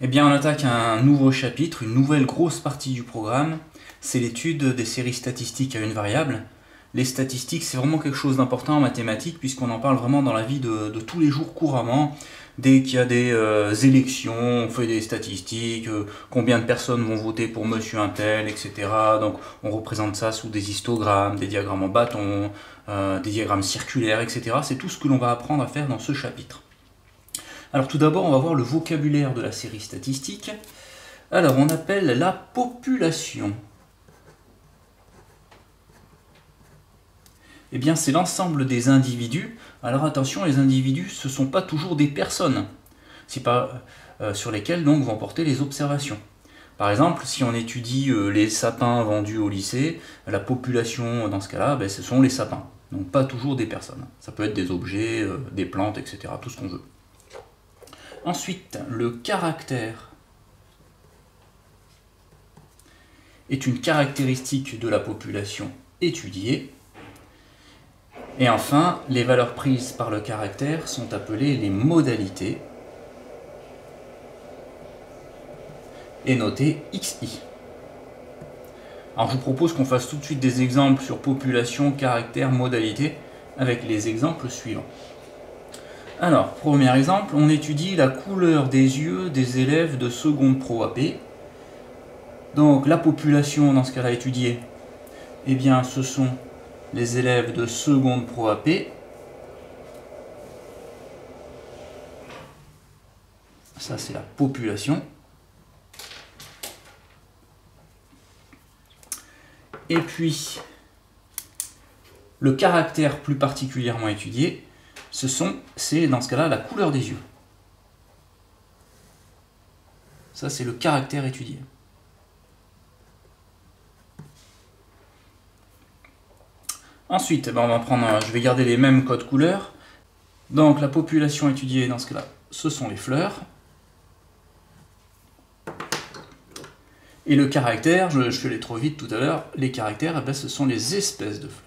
Eh bien, on attaque un nouveau chapitre, une nouvelle grosse partie du programme. C'est l'étude des séries statistiques à une variable. Les statistiques, c'est vraiment quelque chose d'important en mathématiques, puisqu'on en parle vraiment dans la vie de tous les jours couramment. Dès qu'il y a des élections, on fait des statistiques, combien de personnes vont voter pour monsieur un tel, etc. Donc on représente ça sous des histogrammes, des diagrammes en bâton, des diagrammes circulaires, etc. C'est tout ce que l'on va apprendre à faire dans ce chapitre. Alors tout d'abord, on va voir le vocabulaire de la série statistique. Alors on appelle la population. Eh bien c'est l'ensemble des individus. Alors attention, les individus, ce ne sont pas toujours des personnes. C'est pas sur lesquelles donc vont porter les observations. Par exemple, si on étudie les sapins vendus au lycée, la population dans ce cas-là, ce sont les sapins. Donc pas toujours des personnes. Ça peut être des objets, des plantes, etc. Tout ce qu'on veut. Ensuite, le caractère est une caractéristique de la population étudiée. Et enfin, les valeurs prises par le caractère sont appelées les modalités et notées XI. Alors je vous propose qu'on fasse tout de suite des exemples sur population, caractère, modalité avec les exemples suivants. Alors, premier exemple, on étudie la couleur des yeux des élèves de seconde pro AP. Donc la population dans ce cas-là étudiée, eh bien ce sont les élèves de seconde pro AP. Ça c'est la population. Et puis, le caractère plus particulièrement étudié, c'est dans ce cas-là la couleur des yeux. Ça c'est le caractère étudié. Ensuite, on va prendre, je vais garder les mêmes codes couleurs. Donc la population étudiée dans ce cas-là, ce sont les fleurs. Et le caractère, je suis allé trop vite tout à l'heure, les caractères, ce sont les espèces de fleurs.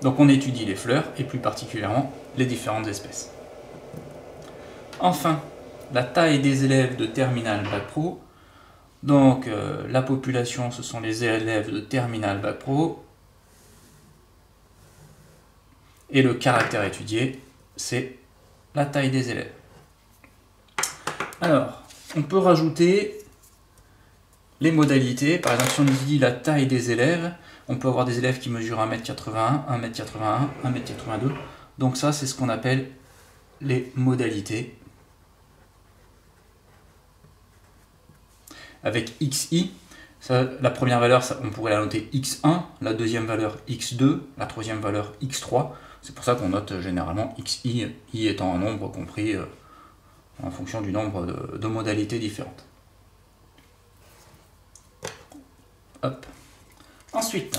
Donc on étudie les fleurs et plus particulièrement les différentes espèces. Enfin, la taille des élèves de terminale bac pro. Donc la population, ce sont les élèves de terminale bac pro. Et le caractère étudié, c'est la taille des élèves. Alors, on peut rajouter les modalités. Par exemple, si on dit la taille des élèves, on peut avoir des élèves qui mesurent 1m81, 1m81, 1m82. Donc ça, c'est ce qu'on appelle les modalités. Avec XI, ça, la première valeur, on pourrait la noter X1, la deuxième valeur X2, la troisième valeur X3. C'est pour ça qu'on note généralement XI, I étant un nombre compris en fonction du nombre de modalités différentes. Hop. Ensuite,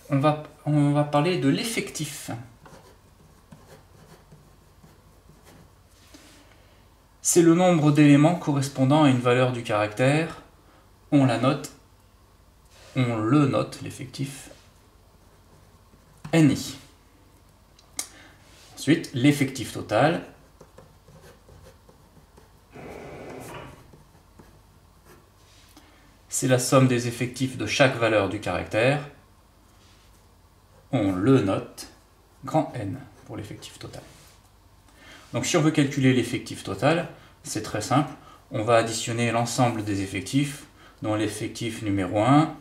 on va parler de l'effectif. C'est le nombre d'éléments correspondant à une valeur du caractère. On le note, l'effectif, NI. Ensuite, l'effectif total. C'est la somme des effectifs de chaque valeur du caractère. On le note, grand N pour l'effectif total. Donc si on veut calculer l'effectif total, c'est très simple. On va additionner l'ensemble des effectifs, dont l'effectif numéro 1,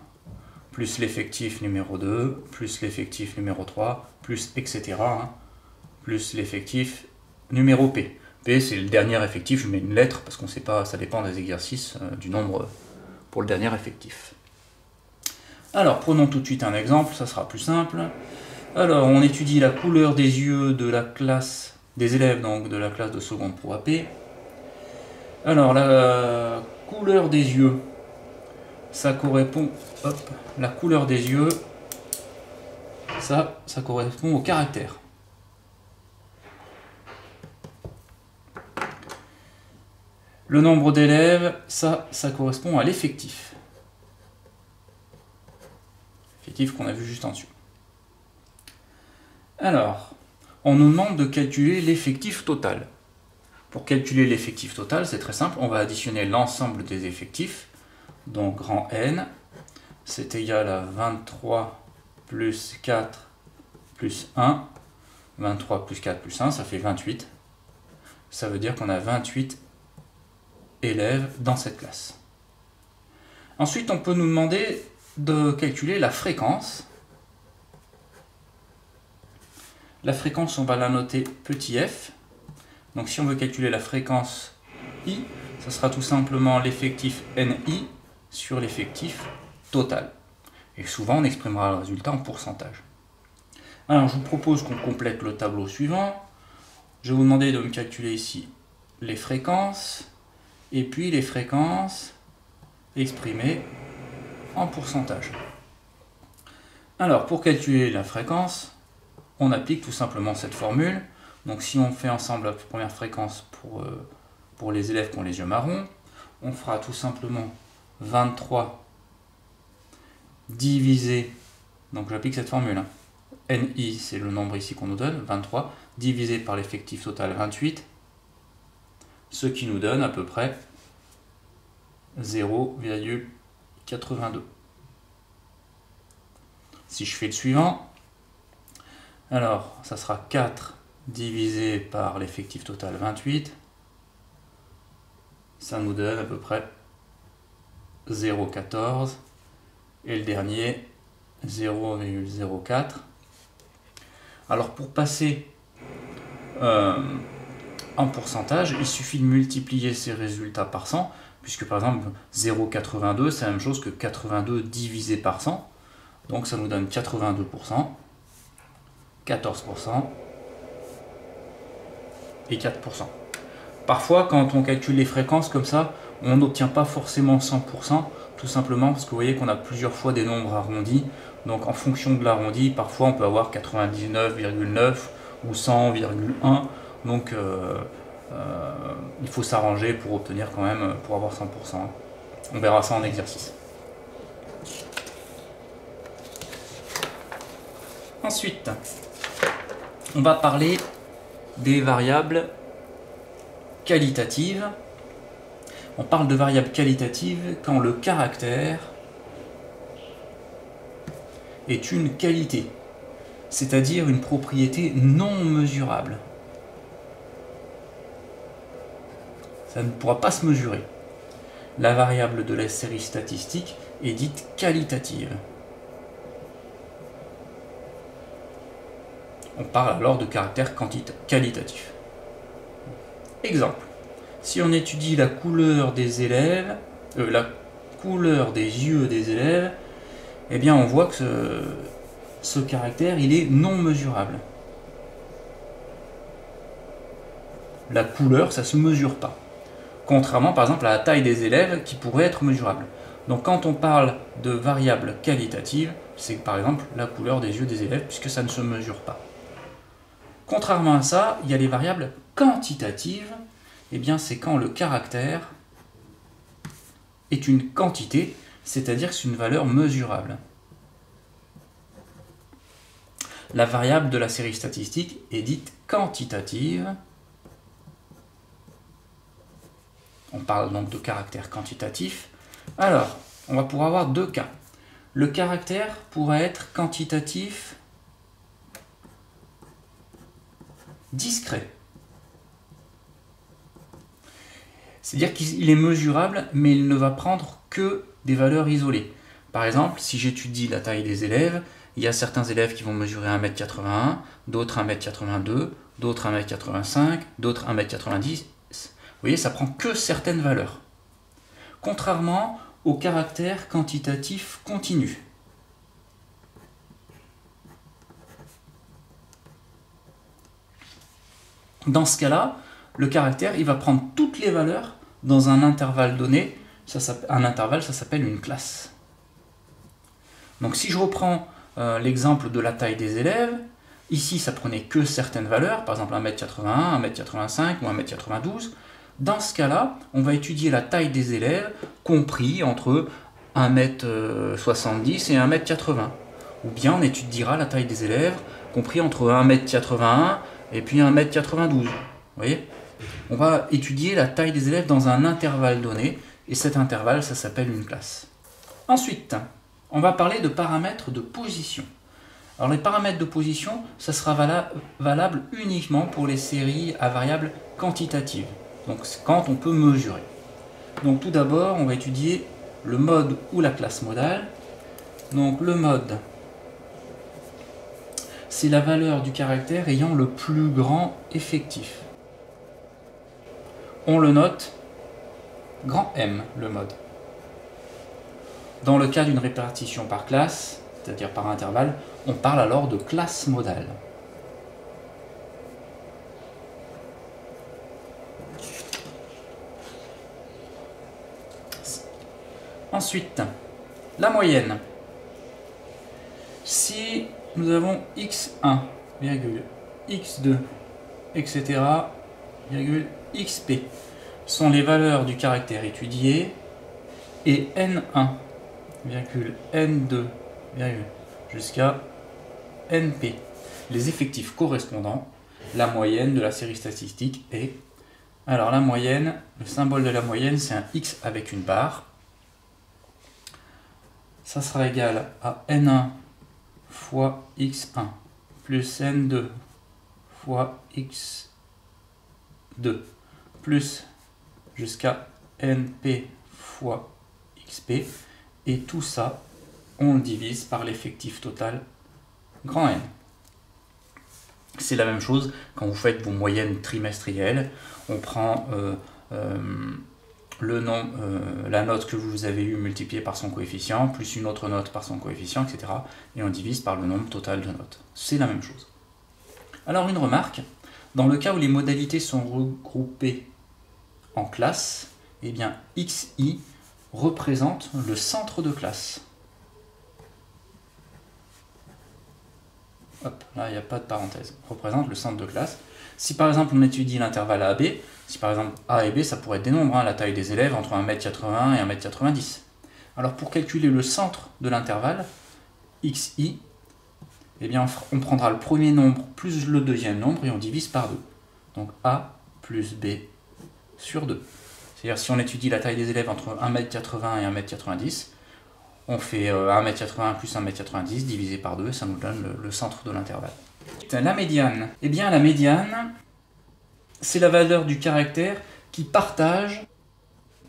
plus l'effectif numéro 2, plus l'effectif numéro 3, plus etc. Plus l'effectif numéro P. P, c'est le dernier effectif, je mets une lettre, parce qu'on ne sait pas, ça dépend des exercices, du nombre pour le dernier effectif. Alors, prenons tout de suite un exemple, ça sera plus simple. Alors, on étudie la couleur des yeux de la classe, des élèves donc de la classe de seconde pro AP. Alors, la couleur des yeux, ça correspond, la couleur des yeux, ça correspond au caractère. Le nombre d'élèves, ça correspond à l'effectif. Effectif qu'on a vu juste en dessous. Alors, on nous demande de calculer l'effectif total. Pour calculer l'effectif total, c'est très simple, on va additionner l'ensemble des effectifs, donc grand N, c'est égal à 23 plus 4 plus 1, 23 plus 4 plus 1, ça fait 28. Ça veut dire qu'on a 28 élèves dans cette classe. Ensuite, on peut nous demander de calculer la fréquence. La fréquence, on va la noter petit f. Donc si on veut calculer la fréquence I, ça sera tout simplement l'effectif NI sur l'effectif total. Et souvent, on exprimera le résultat en pourcentage. Alors, je vous propose qu'on complète le tableau suivant. Je vais vous demander de me calculer ici les fréquences, et puis les fréquences exprimées en pourcentage. Alors, pour calculer la fréquence, on applique tout simplement cette formule. Donc si on fait ensemble la première fréquence pour les élèves qui ont les yeux marrons, on fera tout simplement 23 divisé, donc j'applique cette formule, hein. NI c'est le nombre ici qu'on nous donne, 23, divisé par l'effectif total 28, ce qui nous donne à peu près 0,82. Si je fais le suivant, alors ça sera 4 divisé par l'effectif total 28, ça nous donne à peu près 0,14, et le dernier 0,04. Alors pour passer en pourcentage, il suffit de multiplier ces résultats par 100, puisque par exemple 0,82 c'est la même chose que 82 divisé par 100, donc ça nous donne 82%, 14% et 4%. Parfois quand on calcule les fréquences comme ça, on n'obtient pas forcément 100%, tout simplement parce que vous voyez qu'on a plusieurs fois des nombres arrondis, donc en fonction de l'arrondi, parfois on peut avoir 99,9 ou 100,1, donc il faut s'arranger pour obtenir quand même, pour avoir 100%. On verra ça en exercice. Ensuite, on va parler des variables qualitatives. On parle de variables qualitatives quand le caractère est une qualité, c'est-à-dire une propriété non mesurable. Ça ne pourra pas se mesurer. La variable de la série statistique est dite qualitative. On parle alors de caractère qualitatif. Exemple. Si on étudie la couleur des élèves, la couleur des yeux des élèves, eh bien on voit que ce caractère il est non mesurable. La couleur, ça ne se mesure pas. Contrairement par exemple à la taille des élèves qui pourrait être mesurable. Donc quand on parle de variables qualitatives, c'est par exemple la couleur des yeux des élèves puisque ça ne se mesure pas. Contrairement à ça, il y a les variables quantitatives. Eh bien, c'est quand le caractère est une quantité, c'est-à-dire que c'est une valeur mesurable. La variable de la série statistique est dite quantitative. On parle donc de caractère quantitatif. Alors, on va pouvoir avoir deux cas. Le caractère pourrait être quantitatif discret. C'est-à-dire qu'il est mesurable, mais il ne va prendre que des valeurs isolées. Par exemple, si j'étudie la taille des élèves, il y a certains élèves qui vont mesurer 1,81 m, d'autres 1,82 m, d'autres 1,85 m, d'autres 1,90 m. Vous voyez, ça prend que certaines valeurs. Contrairement au caractère quantitatif continu. Dans ce cas-là, le caractère, il va prendre toutes les valeurs dans un intervalle donné. Un intervalle, ça s'appelle une classe. Donc si je reprends l'exemple de la taille des élèves, ici ça prenait que certaines valeurs, par exemple 1,81 m, 1,85 m ou 1,92 m. Dans ce cas-là, on va étudier la taille des élèves compris entre 1,70 m et 1,80 m. Ou bien on étudiera la taille des élèves compris entre 1,81 m et puis 1,92 m. Vous voyez? On va étudier la taille des élèves dans un intervalle donné, et cet intervalle, ça s'appelle une classe. Ensuite, on va parler de paramètres de position. Alors les paramètres de position, ça sera valable uniquement pour les séries à variables quantitatives. Donc c'est quand on peut mesurer. Donc tout d'abord, on va étudier le mode ou la classe modale. Donc le mode, c'est la valeur du caractère ayant le plus grand effectif. On le note grand M, le mode. Dans le cas d'une répartition par classe, c'est-à-dire par intervalle, on parle alors de classe modale. Ensuite, la moyenne. Si nous avons x1, x2, etc., xp sont les valeurs du caractère étudié, et n1, n2, jusqu'à np, les effectifs correspondants, la moyenne de la série statistique est... Alors la moyenne, le symbole de la moyenne, c'est un x avec une barre. Ça sera égal à n1 fois x1 plus n2 fois x2 plus jusqu'à np fois xp, et tout ça, on le divise par l'effectif total grand N. C'est la même chose quand vous faites vos moyennes trimestrielles. On prend la note que vous avez eue multipliée par son coefficient, plus une autre note par son coefficient, etc. Et on divise par le nombre total de notes. C'est la même chose. Alors une remarque, dans le cas où les modalités sont regroupées en classes, eh bien xi représente le centre de classe. Hop, là il n'y a pas de parenthèse. Représente le centre de classe. Si par exemple on étudie l'intervalle A, B, si par exemple A et B ça pourrait être des nombres, la taille des élèves entre 1,81 m et 1,90 m. Alors pour calculer le centre de l'intervalle, xi, eh bien on prendra le premier nombre plus le deuxième nombre et on divise par 2. Donc A plus B sur 2. C'est-à-dire si on étudie la taille des élèves entre 1,80 m et 1,90 m, on fait 1,80 m plus 1,90 m divisé par 2, ça nous donne le centre de l'intervalle. La médiane. Eh bien la médiane, c'est la valeur du caractère qui partage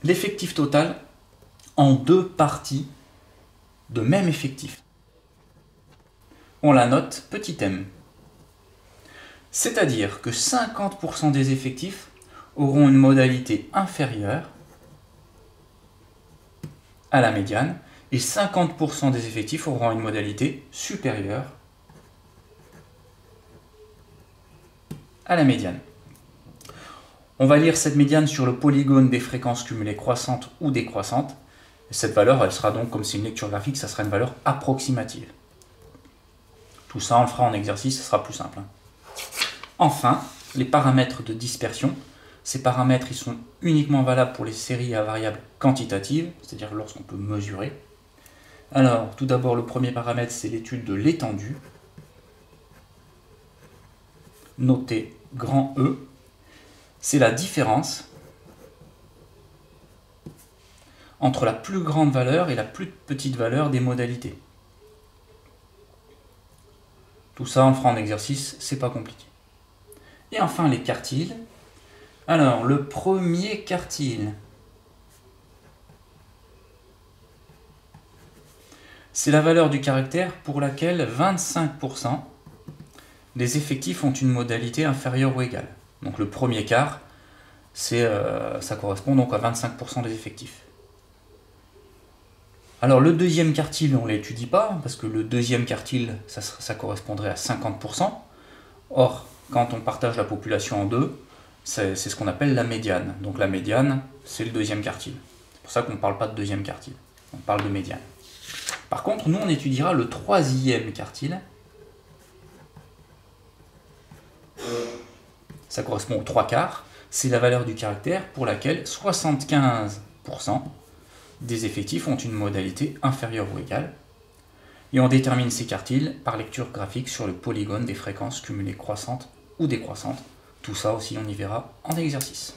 l'effectif total en deux parties de même effectif. On la note petit m. C'est-à-dire que 50% des effectifs auront une modalité inférieure à la médiane et 50% des effectifs auront une modalité supérieure à la médiane. On va lire cette médiane sur le polygone des fréquences cumulées croissantes ou décroissantes. Cette valeur, elle sera donc, comme c'est une lecture graphique, ça sera une valeur approximative. Tout ça, on le fera en exercice, ce sera plus simple. Enfin, les paramètres de dispersion. Ces paramètres, ils sont uniquement valables pour les séries à variables quantitatives, c'est-à-dire lorsqu'on peut mesurer. Alors, tout d'abord, le premier paramètre, c'est l'étude de l'étendue, noté grand E. C'est la différence entre la plus grande valeur et la plus petite valeur des modalités. Tout ça, on le fera en exercice, c'est pas compliqué. Et enfin, les quartiles. Alors, le premier quartile, c'est la valeur du caractère pour laquelle 25% des effectifs ont une modalité inférieure ou égale. Donc le premier quart, ça correspond donc à 25% des effectifs. Alors le deuxième quartile, on ne l'étudie pas, parce que le deuxième quartile, ça correspondrait à 50%. Or, quand on partage la population en deux, c'est ce qu'on appelle la médiane. Donc la médiane, c'est le deuxième quartile. C'est pour ça qu'on ne parle pas de deuxième quartile, on parle de médiane. Par contre, nous on étudiera le troisième quartile. Ça correspond aux trois quarts. C'est la valeur du caractère pour laquelle 75% des effectifs ont une modalité inférieure ou égale. Et on détermine ces quartiles par lecture graphique sur le polygone des fréquences cumulées croissantes ou décroissante. Tout ça aussi, on y verra en exercice.